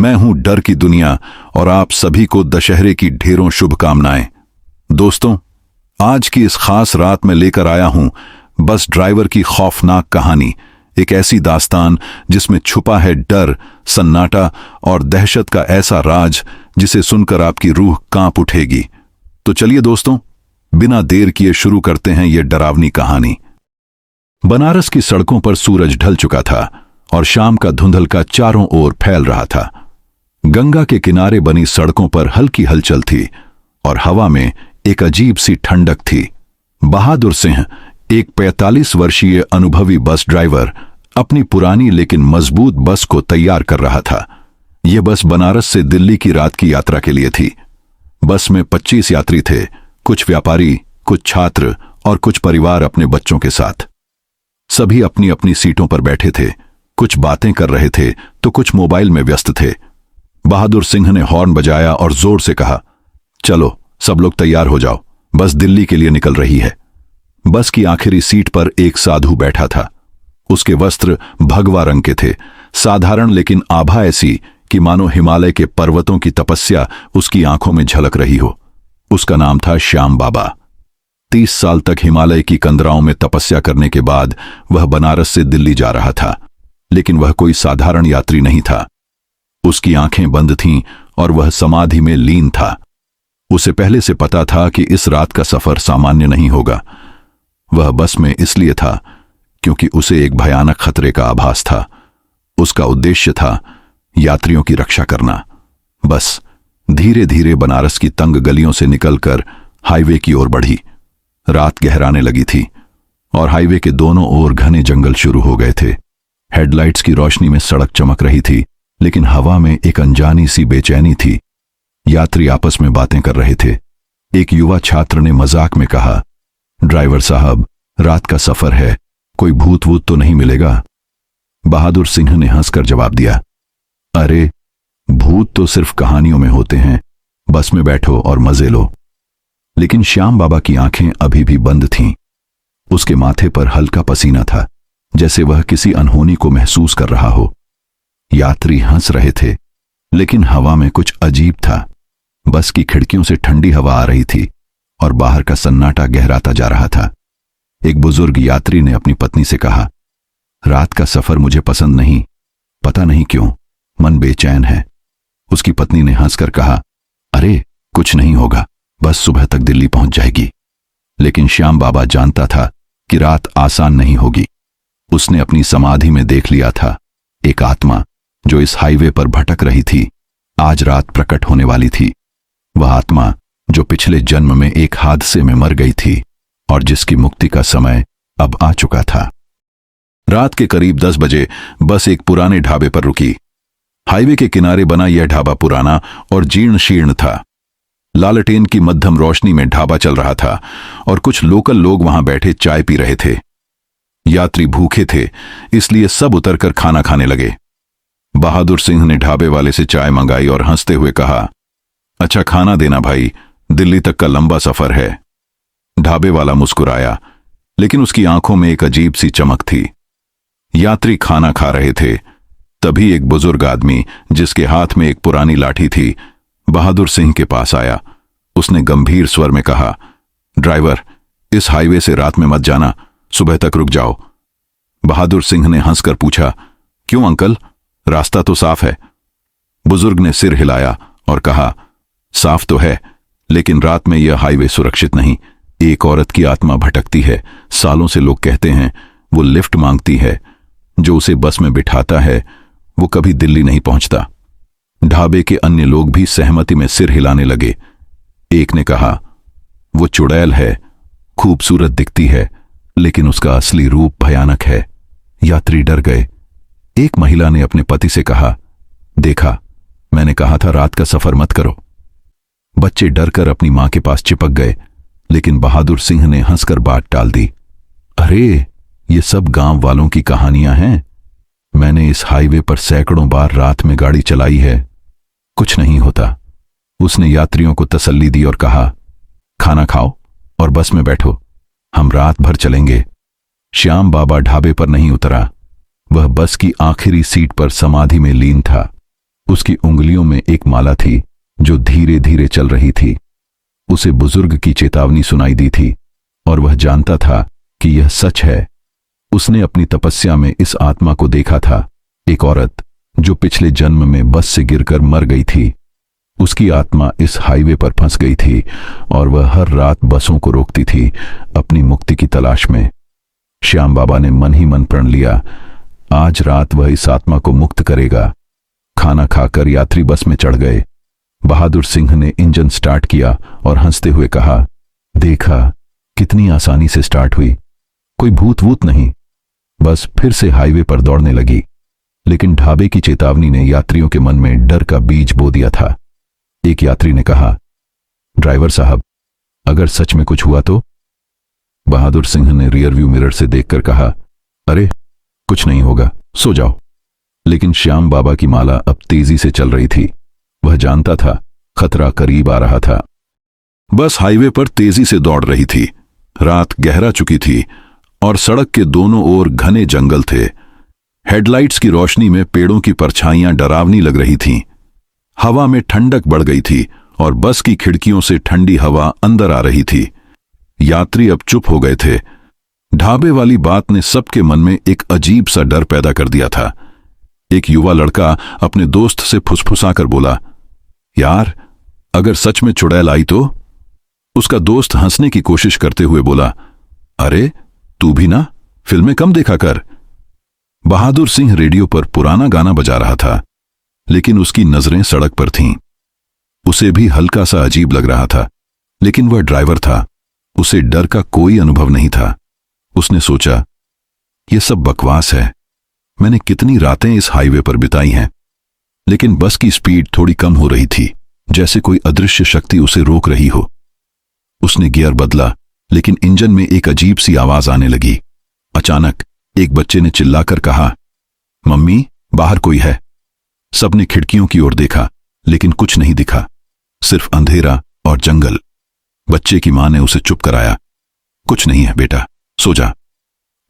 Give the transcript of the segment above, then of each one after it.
मैं हूं डर की दुनिया और आप सभी को दशहरे की ढेरों शुभकामनाएं। दोस्तों, आज की इस खास रात में लेकर आया हूं बस ड्राइवर की खौफनाक कहानी, एक ऐसी दास्तान जिसमें छुपा है डर, सन्नाटा और दहशत का ऐसा राज जिसे सुनकर आपकी रूह कांप उठेगी। तो चलिए दोस्तों, बिना देर किए शुरू करते हैं ये डरावनी कहानी। बनारस की सड़कों पर सूरज ढल चुका था और शाम का धुंधलका चारों ओर फैल रहा था। गंगा के किनारे बनी सड़कों पर हल्की हलचल थी और हवा में एक अजीब सी ठंडक थी। बहादुर सिंह, एक 45 वर्षीय अनुभवी बस ड्राइवर, अपनी पुरानी लेकिन मजबूत बस को तैयार कर रहा था। यह बस बनारस से दिल्ली की रात की यात्रा के लिए थी। बस में 25 यात्री थे, कुछ व्यापारी, कुछ छात्र और कुछ परिवार अपने बच्चों के साथ। सभी अपनी अपनी सीटों पर बैठे थे, कुछ बातें कर रहे थे तो कुछ मोबाइल में व्यस्त थे। बहादुर सिंह ने हॉर्न बजाया और जोर से कहा, चलो सब लोग तैयार हो जाओ, बस दिल्ली के लिए निकल रही है। बस की आखिरी सीट पर एक साधु बैठा था। उसके वस्त्र भगवा रंग के थे, साधारण लेकिन आभा ऐसी कि मानो हिमालय के पर्वतों की तपस्या उसकी आंखों में झलक रही हो। उसका नाम था श्याम बाबा। 30 साल तक हिमालय की कंदराओं में तपस्या करने के बाद वह बनारस से दिल्ली जा रहा था, लेकिन वह कोई साधारण यात्री नहीं था। उसकी आंखें बंद थीं और वह समाधि में लीन था। उसे पहले से पता था कि इस रात का सफर सामान्य नहीं होगा। वह बस में इसलिए था क्योंकि उसे एक भयानक खतरे का आभास था। उसका उद्देश्य था यात्रियों की रक्षा करना। बस धीरे धीरे बनारस की तंग गलियों से निकलकर हाईवे की ओर बढ़ी। रात गहराने लगी थी और हाईवे के दोनों ओर घने जंगल शुरू हो गए थे। हेडलाइट्स की रोशनी में सड़क चमक रही थी, लेकिन हवा में एक अनजानी सी बेचैनी थी। यात्री आपस में बातें कर रहे थे। एक युवा छात्र ने मजाक में कहा, ड्राइवर साहब, रात का सफर है, कोई भूत वूत तो नहीं मिलेगा? बहादुर सिंह ने हंसकर जवाब दिया, अरे भूत तो सिर्फ कहानियों में होते हैं, बस में बैठो और मजे लो। लेकिन श्याम बाबा की आंखें अभी भी बंद थीं। उसके माथे पर हल्का पसीना था, जैसे वह किसी अनहोनी को महसूस कर रहा हो। यात्री हंस रहे थे, लेकिन हवा में कुछ अजीब था। बस की खिड़कियों से ठंडी हवा आ रही थी और बाहर का सन्नाटा गहराता जा रहा था। एक बुजुर्ग यात्री ने अपनी पत्नी से कहा, रात का सफर मुझे पसंद नहीं, पता नहीं क्यों, मन बेचैन है। उसकी पत्नी ने हंसकर कहा, अरे कुछ नहीं होगा, बस सुबह तक दिल्ली पहुंच जाएगी। लेकिन श्याम बाबा जानता था कि रात आसान नहीं होगी। उसने अपनी समाधि में देख लिया था, एक आत्मा जो इस हाईवे पर भटक रही थी, आज रात प्रकट होने वाली थी। वह आत्मा जो पिछले जन्म में एक हादसे में मर गई थी और जिसकी मुक्ति का समय अब आ चुका था। रात के करीब 10 बजे बस एक पुराने ढाबे पर रुकी। हाईवे के किनारे बना यह ढाबा पुराना और जीर्ण शीर्ण था। लालटेन की मध्यम रोशनी में ढाबा चल रहा था और कुछ लोकल लोग वहां बैठे चाय पी रहे थे। यात्री भूखे थे, इसलिए सब उतरकर खाना खाने लगे। बहादुर सिंह ने ढाबे वाले से चाय मंगाई और हंसते हुए कहा, अच्छा खाना देना भाई, दिल्ली तक का लंबा सफर है। ढाबे वाला मुस्कुराया, लेकिन उसकी आंखों में एक अजीब सी चमक थी। यात्री खाना खा रहे थे, तभी एक बुजुर्ग आदमी जिसके हाथ में एक पुरानी लाठी थी, बहादुर सिंह के पास आया। उसने गंभीर स्वर में कहा, ड्राइवर, इस हाईवे से रात में मत जाना, सुबह तक रुक जाओ। बहादुर सिंह ने हंसकर पूछा, क्यों अंकल, रास्ता तो साफ है। बुजुर्ग ने सिर हिलाया और कहा, साफ तो है, लेकिन रात में यह हाईवे सुरक्षित नहीं। एक औरत की आत्मा भटकती है, सालों से लोग कहते हैं, वो लिफ्ट मांगती है। जो उसे बस में बिठाता है वो कभी दिल्ली नहीं पहुंचता। ढाबे के अन्य लोग भी सहमति में सिर हिलाने लगे। एक ने कहा, वो चुड़ैल है, खूबसूरत दिखती है, लेकिन उसका असली रूप भयानक है। यात्री डर गए। एक महिला ने अपने पति से कहा, देखा, मैंने कहा था रात का सफर मत करो। बच्चे डरकर अपनी मां के पास चिपक गए, लेकिन बहादुर सिंह ने हंसकर बात टाल दी, अरे ये सब गांव वालों की कहानियां हैं। मैंने इस हाईवे पर सैकड़ों बार रात में गाड़ी चलाई है, कुछ नहीं होता। उसने यात्रियों को तसल्ली दी और कहा, खाना खाओ और बस में बैठो, हम रात भर चलेंगे। श्याम बाबा ढाबे पर नहीं उतरा। वह बस की आखिरी सीट पर समाधि में लीन था। उसकी उंगलियों में एक माला थी जो धीरे धीरे चल रही थी। उसे बुजुर्ग की चेतावनी सुनाई दी थी और वह जानता था कि यह सच है। उसने अपनी तपस्या में इस आत्मा को देखा था, एक औरत जो पिछले जन्म में बस से गिरकर मर गई थी। उसकी आत्मा इस हाईवे पर फंस गई थी और वह हर रात बसों को रोकती थी अपनी मुक्ति की तलाश में। श्याम बाबा ने मन ही मन प्रण लिया, आज रात वह इस आत्मा को मुक्त करेगा। खाना खाकर यात्री बस में चढ़ गए। बहादुर सिंह ने इंजन स्टार्ट किया और हंसते हुए कहा, देखा कितनी आसानी से स्टार्ट हुई, कोई भूत वूत नहीं। बस फिर से हाईवे पर दौड़ने लगी। लेकिन ढाबे की चेतावनी ने यात्रियों के मन में डर का बीज बो दिया था। एक यात्री ने कहा, ड्राइवर साहब, अगर सच में कुछ हुआ तो? बहादुर सिंह ने रियरव्यू मिरर से देखकर कहा, अरे कुछ नहीं होगा, सो जाओ। लेकिन श्याम बाबा की माला अब तेजी से चल रही थी। वह जानता था खतरा करीब आ रहा था। बस हाईवे पर तेजी से दौड़ रही थी। रात गहरा चुकी थी और सड़क के दोनों ओर घने जंगल थे। हेडलाइट्स की रोशनी में पेड़ों की परछाइयां डरावनी लग रही थीं। हवा में ठंडक बढ़ गई थी और बस की खिड़कियों से ठंडी हवा अंदर आ रही थी। यात्री अब चुप हो गए थे। ढाबे वाली बात ने सबके मन में एक अजीब सा डर पैदा कर दिया था। एक युवा लड़का अपने दोस्त से फुसफुसाकर बोला, यार, अगर सच में चुड़ैल आई तो? उसका दोस्त हंसने की कोशिश करते हुए बोला, अरे तू भी ना फिल्में कम देखा कर। बहादुर सिंह रेडियो पर पुराना गाना बजा रहा था, लेकिन उसकी नजरें सड़क पर थीं। उसे भी हल्का सा अजीब लग रहा था, लेकिन वह ड्राइवर था। उसे डर का कोई अनुभव नहीं था। उसने सोचा, यह सब बकवास है। मैंने कितनी रातें इस हाईवे पर बिताई हैं। लेकिन बस की स्पीड थोड़ी कम हो रही थी, जैसे कोई अदृश्य शक्ति उसे रोक रही हो। उसने गियर बदला, लेकिन इंजन में एक अजीब सी आवाज आने लगी। अचानक एक बच्चे ने चिल्लाकर कहा, मम्मी, बाहर कोई है। सबने खिड़कियों की ओर देखा, लेकिन कुछ नहीं दिखा, सिर्फ अंधेरा और जंगल। बच्चे की मां ने उसे चुप कराया, कुछ नहीं है बेटा, सो जा।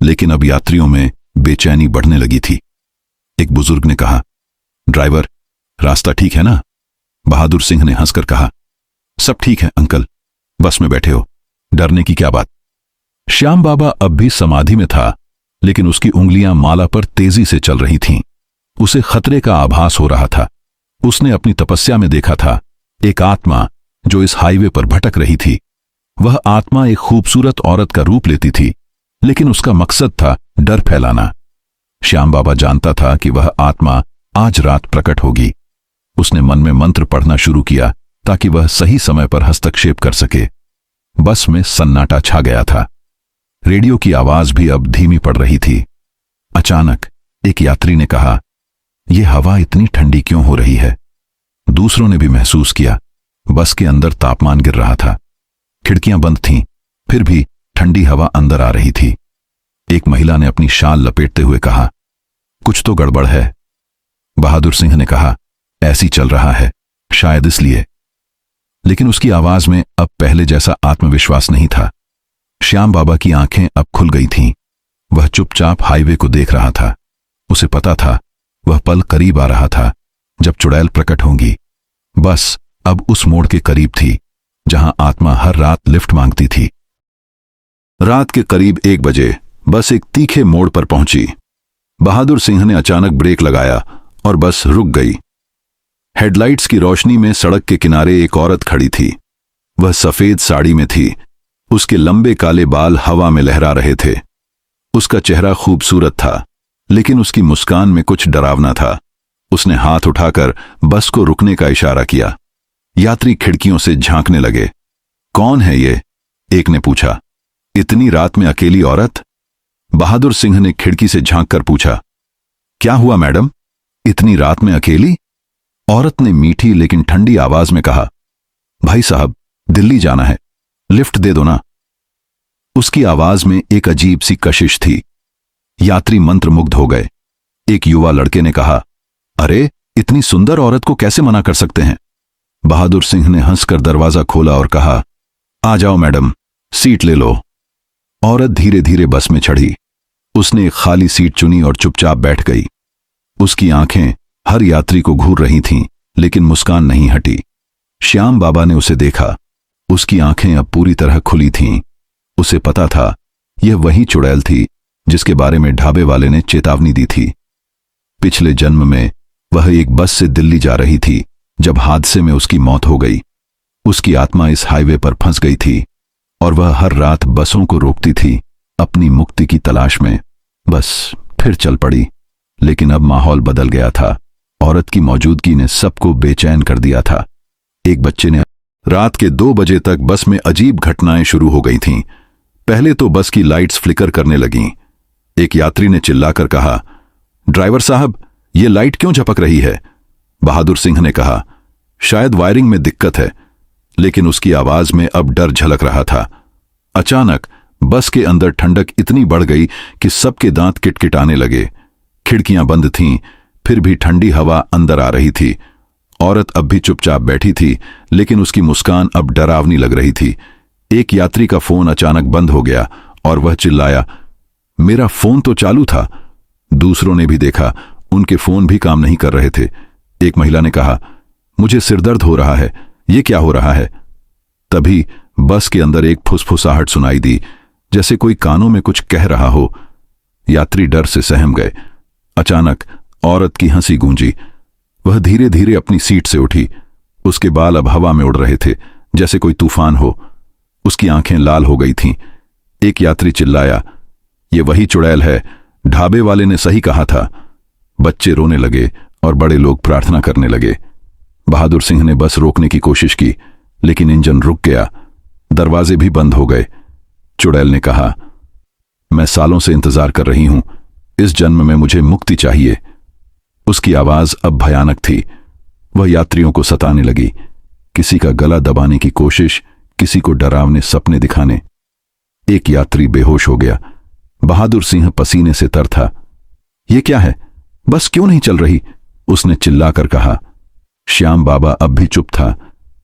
लेकिन अब यात्रियों में बेचैनी बढ़ने लगी थी। एक बुजुर्ग ने कहा, ड्राइवर, रास्ता ठीक है ना? बहादुर सिंह ने हंसकर कहा, सब ठीक है अंकल, बस में बैठे हो, डरने की क्या बात। श्याम बाबा अब भी समाधि में था, लेकिन उसकी उंगलियां माला पर तेजी से चल रही थीं। उसे खतरे का आभास हो रहा था। उसने अपनी तपस्या में देखा था एक आत्मा जो इस हाईवे पर भटक रही थी। वह आत्मा एक खूबसूरत औरत का रूप लेती थी, लेकिन उसका मकसद था डर फैलाना। श्याम बाबा जानता था कि वह आत्मा आज रात प्रकट होगी। उसने मन में मंत्र पढ़ना शुरू किया ताकि वह सही समय पर हस्तक्षेप कर सके। बस में सन्नाटा छा गया था। रेडियो की आवाज भी अब धीमी पड़ रही थी। अचानक एक यात्री ने कहा, यह हवा इतनी ठंडी क्यों हो रही है? दूसरों ने भी महसूस किया। बस के अंदर तापमान गिर रहा था। खिड़कियां बंद थीं, फिर भी ठंडी हवा अंदर आ रही थी। एक महिला ने अपनी शाल लपेटते हुए कहा, कुछ तो गड़बड़ है। बहादुर सिंह ने कहा, ऐसी चल रहा है, शायद इसलिए। लेकिन उसकी आवाज में अब पहले जैसा आत्मविश्वास नहीं था। श्याम बाबा की आंखें अब खुल गई थीं। वह चुपचाप हाईवे को देख रहा था। उसे पता था वह पल करीब आ रहा था जब चुड़ैल प्रकट होंगी। बस अब उस मोड़ के करीब थी जहां आत्मा हर रात लिफ्ट मांगती थी। रात के करीब 1 बजे बस एक तीखे मोड़ पर पहुंची। बहादुर सिंह ने अचानक ब्रेक लगाया और बस रुक गई। हेडलाइट्स की रोशनी में सड़क के किनारे एक औरत खड़ी थी। वह सफेद साड़ी में थी। उसके लंबे काले बाल हवा में लहरा रहे थे। उसका चेहरा खूबसूरत था, लेकिन उसकी मुस्कान में कुछ डरावना था। उसने हाथ उठाकर बस को रुकने का इशारा किया। यात्री खिड़कियों से झांकने लगे। कौन है ये? एक ने पूछा। इतनी रात में अकेली औरत? बहादुर सिंह ने खिड़की से झांककर पूछा। क्या हुआ मैडम, इतनी रात में अकेली? औरत ने मीठी लेकिन ठंडी आवाज में कहा, भाई साहब, दिल्ली जाना है, लिफ्ट दे दो ना। उसकी आवाज में एक अजीब सी कशिश थी। यात्री मंत्रमुग्ध हो गए। एक युवा लड़के ने कहा, अरे इतनी सुंदर औरत को कैसे मना कर सकते हैं? बहादुर सिंह ने हंसकर दरवाजा खोला और कहा, आ जाओ मैडम, सीट ले लो। औरत धीरे धीरे बस में चढ़ी। उसने एक खाली सीट चुनी और चुपचाप बैठ गई। उसकी आंखें हर यात्री को घूर रही थीं, लेकिन मुस्कान नहीं हटी। श्याम बाबा ने उसे देखा। उसकी आंखें अब पूरी तरह खुली थीं। उसे पता था यह वही चुड़ैल थी जिसके बारे में ढाबे वाले ने चेतावनी दी थी। पिछले जन्म में वह एक बस से दिल्ली जा रही थी जब हादसे में उसकी मौत हो गई। उसकी आत्मा इस हाईवे पर फंस गई थी और वह हर रात बसों को रोकती थी अपनी मुक्ति की तलाश में। बस फिर चल पड़ी, लेकिन अब माहौल बदल गया था। औरत की मौजूदगी ने सबको बेचैन कर दिया था। एक बच्चे ने रात के 2 बजे तक बस में अजीब घटनाएं शुरू हो गई थीं। पहले तो बस की लाइट्स फ्लिकर करने लगीं। एक यात्री ने चिल्लाकर कहा, ड्राइवर साहब, ये लाइट क्यों झपक रही है? बहादुर सिंह ने कहा, शायद वायरिंग में दिक्कत है। लेकिन उसकी आवाज में अब डर झलक रहा था। अचानक बस के अंदर ठंडक इतनी बढ़ गई कि सबके दांत किटकिटाने लगे। खिड़कियां बंद थीं, फिर भी ठंडी हवा अंदर आ रही थी। औरत अब भी चुपचाप बैठी थी, लेकिन उसकी मुस्कान अब डरावनी लग रही थी। एक यात्री का फोन अचानक बंद हो गया और वह चिल्लाया, मेरा फोन तो चालू था। दूसरों ने भी देखा, उनके फोन भी काम नहीं कर रहे थे। एक महिला ने कहा, मुझे सिरदर्द हो रहा है, ये क्या हो रहा है? तभी बस के अंदर एक फुसफुसाहट सुनाई दी, जैसे कोई कानों में कुछ कह रहा हो। यात्री डर से सहम गए। अचानक औरत की हंसी गूंजी। वह धीरे धीरे अपनी सीट से उठी। उसके बाल अब हवा में उड़ रहे थे, जैसे कोई तूफान हो। उसकी आंखें लाल हो गई थीं। एक यात्री चिल्लाया, ये वही चुड़ैल है, ढाबे वाले ने सही कहा था। बच्चे रोने लगे और बड़े लोग प्रार्थना करने लगे। बहादुर सिंह ने बस रोकने की कोशिश की, लेकिन इंजन रुक गया। दरवाजे भी बंद हो गए। चुड़ैल ने कहा, मैं सालों से इंतजार कर रही हूं, इस जन्म में मुझे मुक्ति चाहिए। उसकी आवाज अब भयानक थी। वह यात्रियों को सताने लगी, किसी का गला दबाने की कोशिश, किसी को डरावने सपने दिखाने। एक यात्री बेहोश हो गया। बहादुर सिंह पसीने से तर था। यह क्या है? बस क्यों नहीं चल रही? उसने चिल्लाकर कहा। श्याम बाबा अब भी चुप था,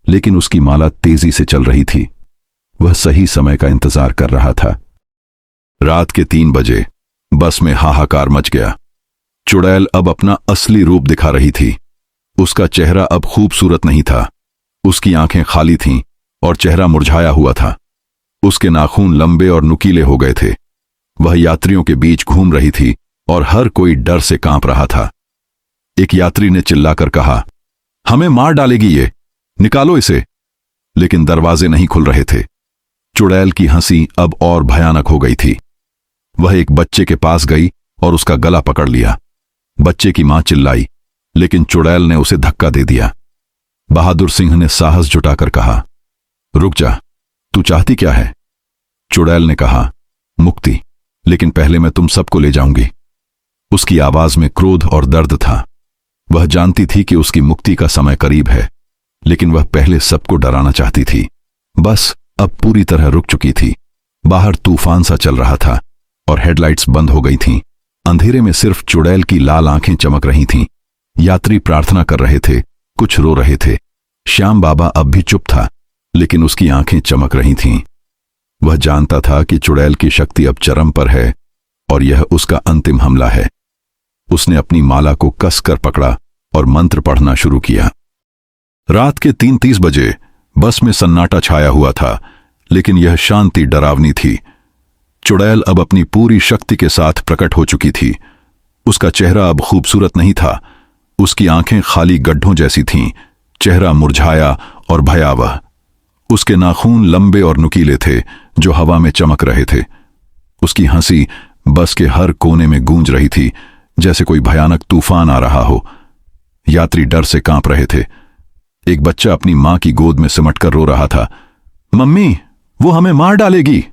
लेकिन उसकी माला तेजी से चल रही थी। वह सही समय का इंतजार कर रहा था। रात के 3 बजे बस में हाहाकार मच गया। चुड़ैल अब अपना असली रूप दिखा रही थी। उसका चेहरा अब खूबसूरत नहीं था। उसकी आंखें खाली थीं और चेहरा मुरझाया हुआ था। उसके नाखून लंबे और नुकीले हो गए थे। वह यात्रियों के बीच घूम रही थी और हर कोई डर से कांप रहा था। एक यात्री ने चिल्लाकर कहा, हमें मार डालेगी ये, निकालो इसे। लेकिन दरवाजे नहीं खुल रहे थे। चुड़ैल की हंसी अब और भयानक हो गई थी। वह एक बच्चे के पास गई और उसका गला पकड़ लिया। बच्चे की मां चिल्लाई, लेकिन चुड़ैल ने उसे धक्का दे दिया। बहादुर सिंह ने साहस जुटाकर कहा, रुक जा, तू चाहती क्या है? चुड़ैल ने कहा, मुक्ति, लेकिन पहले मैं तुम सबको ले जाऊंगी। उसकी आवाज में क्रोध और दर्द था। वह जानती थी कि उसकी मुक्ति का समय करीब है, लेकिन वह पहले सबको डराना चाहती थी। बस अब पूरी तरह रुक चुकी थी। बाहर तूफान सा चल रहा था और हेडलाइट्स बंद हो गई थीं। अंधेरे में सिर्फ चुड़ैल की लाल आंखें चमक रही थीं। यात्री प्रार्थना कर रहे थे, कुछ रो रहे थे। श्याम बाबा अब भी चुप था, लेकिन उसकी आंखें चमक रही थीं। वह जानता था कि चुड़ैल की शक्ति अब चरम पर है और यह उसका अंतिम हमला है। उसने अपनी माला को कसकर पकड़ा और मंत्र पढ़ना शुरू किया। रात के 3:30 बजे बस में सन्नाटा छाया हुआ था, लेकिन यह शांति डरावनी थी। चुड़ैल अब अपनी पूरी शक्ति के साथ प्रकट हो चुकी थी। उसका चेहरा अब खूबसूरत नहीं था। उसकी आंखें खाली गड्ढों जैसी थीं, चेहरा मुरझाया और भयावह। उसके नाखून लंबे और नुकीले थे जो हवा में चमक रहे थे। उसकी हंसी बस के हर कोने में गूंज रही थी, जैसे कोई भयानक तूफान आ रहा हो। यात्री डर से कांप रहे थे। एक बच्चा अपनी मां की गोद में सिमटकर रो रहा था, मम्मी, वो हमें मार डालेगी।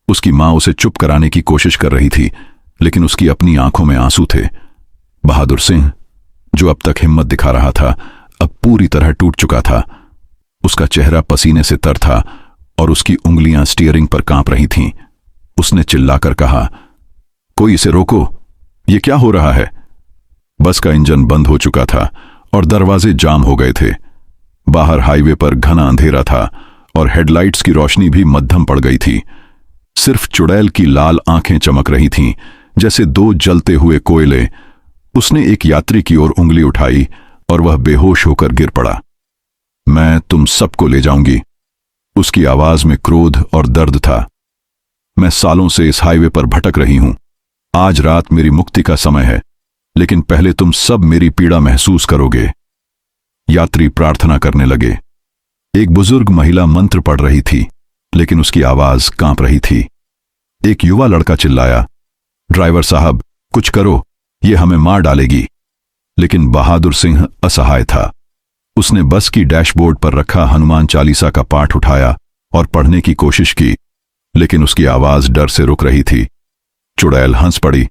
उसकी मां उसे चुप कराने की कोशिश कर रही थी, लेकिन उसकी अपनी आंखों में आंसू थे। बहादुर सिंह, जो अब तक हिम्मत दिखा रहा था, अब पूरी तरह टूट चुका था। उसका चेहरा पसीने से तर था और उसकी उंगलियां स्टीयरिंग पर कांप रही थीं। उसने चिल्लाकर कहा, कोई इसे रोको, ये क्या हो रहा है? बस का इंजन बंद हो चुका था और दरवाजे जाम हो गए थे। बाहर हाईवे पर घना अंधेरा था और हेडलाइट्स की रोशनी भी मध्यम पड़ गई थी। सिर्फ चुड़ैल की लाल आंखें चमक रही थीं, जैसे 2 जलते हुए कोयले। उसने एक यात्री की ओर उंगली उठाई और वह बेहोश होकर गिर पड़ा। मैं तुम सबको ले जाऊंगी। उसकी आवाज में क्रोध और दर्द था। मैं सालों से इस हाईवे पर भटक रही हूं। आज रात मेरी मुक्ति का समय है, लेकिन पहले तुम सब मेरी पीड़ा महसूस करोगे। यात्री प्रार्थना करने लगे। एक बुजुर्ग महिला मंत्र पढ़ रही थी, लेकिन उसकी आवाज कांप रही थी। एक युवा लड़का चिल्लाया, ड्राइवर साहब, कुछ करो, ये हमें मार डालेगी। लेकिन बहादुर सिंह असहाय था। उसने बस की डैशबोर्ड पर रखा हनुमान चालीसा का पाठ उठाया और पढ़ने की कोशिश की, लेकिन उसकी आवाज डर से रुक रही थी। चुड़ैल हंस पड़ी,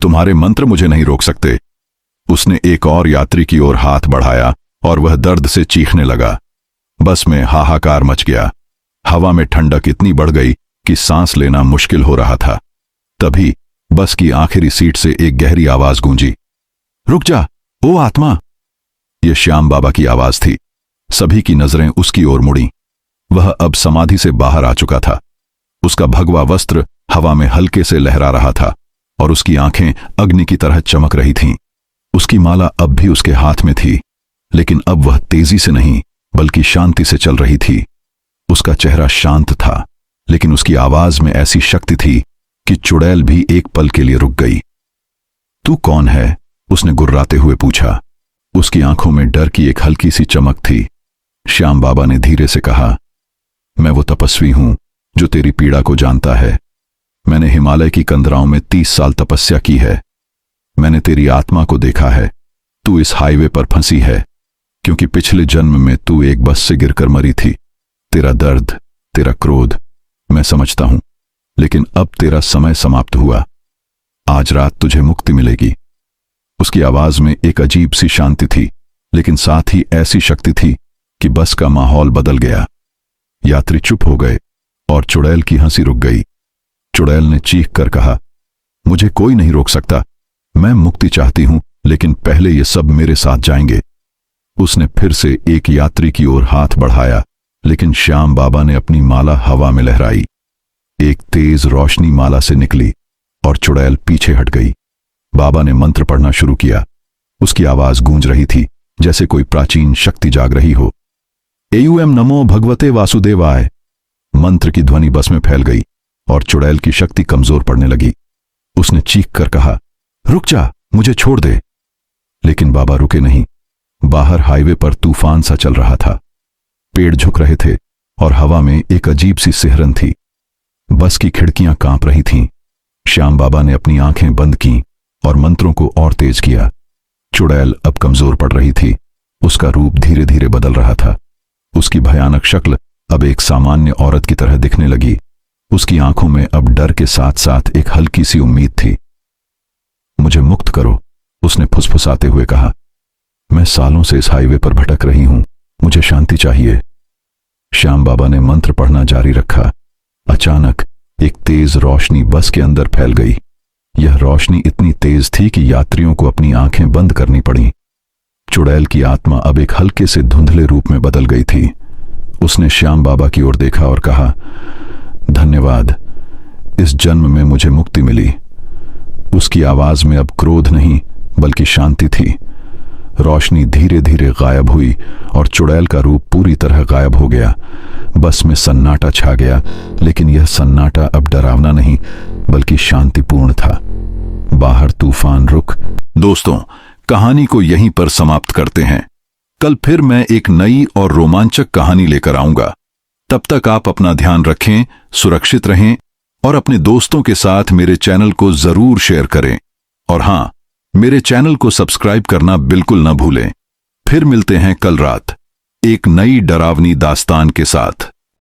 तुम्हारे मंत्र मुझे नहीं रोक सकते। उसने एक और यात्री की ओर हाथ बढ़ाया और वह दर्द से चीखने लगा। बस में हाहाकार मच गया। हवा में ठंडक इतनी बढ़ गई कि सांस लेना मुश्किल हो रहा था। तभी बस की आखिरी सीट से एक गहरी आवाज गूंजी, रुक जा, ओ आत्मा। यह श्याम बाबा की आवाज थी। सभी की नजरें उसकी ओर मुड़ी। वह अब समाधि से बाहर आ चुका था। उसका भगवा वस्त्र हवा में हल्के से लहरा रहा था और उसकी आंखें अग्नि की तरह चमक रही थीं। उसकी माला अब भी उसके हाथ में थी, लेकिन अब वह तेजी से नहीं बल्कि शांति से चल रही थी। उसका चेहरा शांत था, लेकिन उसकी आवाज में ऐसी शक्ति थी कि चुड़ैल भी एक पल के लिए रुक गई। तू कौन है? उसने गुर्राते हुए पूछा। उसकी आंखों में डर की एक हल्की सी चमक थी। श्याम बाबा ने धीरे से कहा, मैं वो तपस्वी हूं जो तेरी पीड़ा को जानता है। मैंने हिमालय की कंदराओं में 30 साल तपस्या की है। मैंने तेरी आत्मा को देखा है। तू इस हाईवे पर फंसी है क्योंकि पिछले जन्म में तू एक बस से गिरकर मरी थी। तेरा दर्द, तेरा क्रोध मैं समझता हूं, लेकिन अब तेरा समय समाप्त हुआ। आज रात तुझे मुक्ति मिलेगी। उसकी आवाज में एक अजीब सी शांति थी, लेकिन साथ ही ऐसी शक्ति थी कि बस का माहौल बदल गया। यात्री चुप हो गए और चुड़ैल की हंसी रुक गई। चुड़ैल ने चीख कर कहा, मुझे कोई नहीं रोक सकता। मैं मुक्ति चाहती हूं, लेकिन पहले ये सब मेरे साथ जाएंगे। उसने फिर से एक यात्री की ओर हाथ बढ़ाया, लेकिन श्याम बाबा ने अपनी माला हवा में लहराई। एक तेज रोशनी माला से निकली और चुड़ैल पीछे हट गई। बाबा ने मंत्र पढ़ना शुरू किया। उसकी आवाज गूंज रही थी जैसे कोई प्राचीन शक्ति जाग रही हो। एयूएम नमो भगवते वासुदेवाय। मंत्र की ध्वनि बस में फैल गई और चुड़ैल की शक्ति कमजोर पड़ने लगी। उसने चीख कर कहा, रुक जा, मुझे छोड़ दे। लेकिन बाबा रुके नहीं। बाहर हाईवे पर तूफान सा चल रहा था। पेड़ झुक रहे थे और हवा में एक अजीब सी सिहरन थी। बस की खिड़कियां कांप रही थीं। श्याम बाबा ने अपनी आंखें बंद की और मंत्रों को और तेज किया। चुड़ैल अब कमजोर पड़ रही थी। उसका रूप धीरे धीरे बदल रहा था। उसकी भयानक शक्ल अब एक सामान्य औरत की तरह दिखने लगी। उसकी आंखों में अब डर के साथ साथ एक हल्की सी उम्मीद थी। मुझे मुक्त करो, उसने फुसफुसाते हुए कहा। मैं सालों से इस हाईवे पर भटक रही हूं, मुझे शांति चाहिए। श्याम बाबा ने मंत्र पढ़ना जारी रखा। अचानक एक तेज रोशनी बस के अंदर फैल गई। यह रोशनी इतनी तेज थी कि यात्रियों को अपनी आंखें बंद करनी पड़ी। चुड़ैल की आत्मा अब एक हल्के से धुंधले रूप में बदल गई थी। उसने श्याम बाबा की ओर देखा और कहा, धन्यवाद, इस जन्म में मुझे मुक्ति मिली। उसकी आवाज में अब क्रोध नहीं बल्कि शांति थी। रोशनी धीरे धीरे गायब हुई और चुड़ैल का रूप पूरी तरह गायब हो गया। बस में सन्नाटा छा गया, लेकिन यह सन्नाटा अब डरावना नहीं बल्कि शांतिपूर्ण था। बाहर तूफान रुक। दोस्तों, कहानी को यहीं पर समाप्त करते हैं। कल फिर मैं एक नई और रोमांचक कहानी लेकर आऊंगा। तब तक आप अपना ध्यान रखें, सुरक्षित रहें और अपने दोस्तों के साथ मेरे चैनल को जरूर शेयर करें। और हां, मेरे चैनल को सब्सक्राइब करना बिल्कुल न भूलें। फिर मिलते हैं कल रात एक नई डरावनी दास्तान के साथ।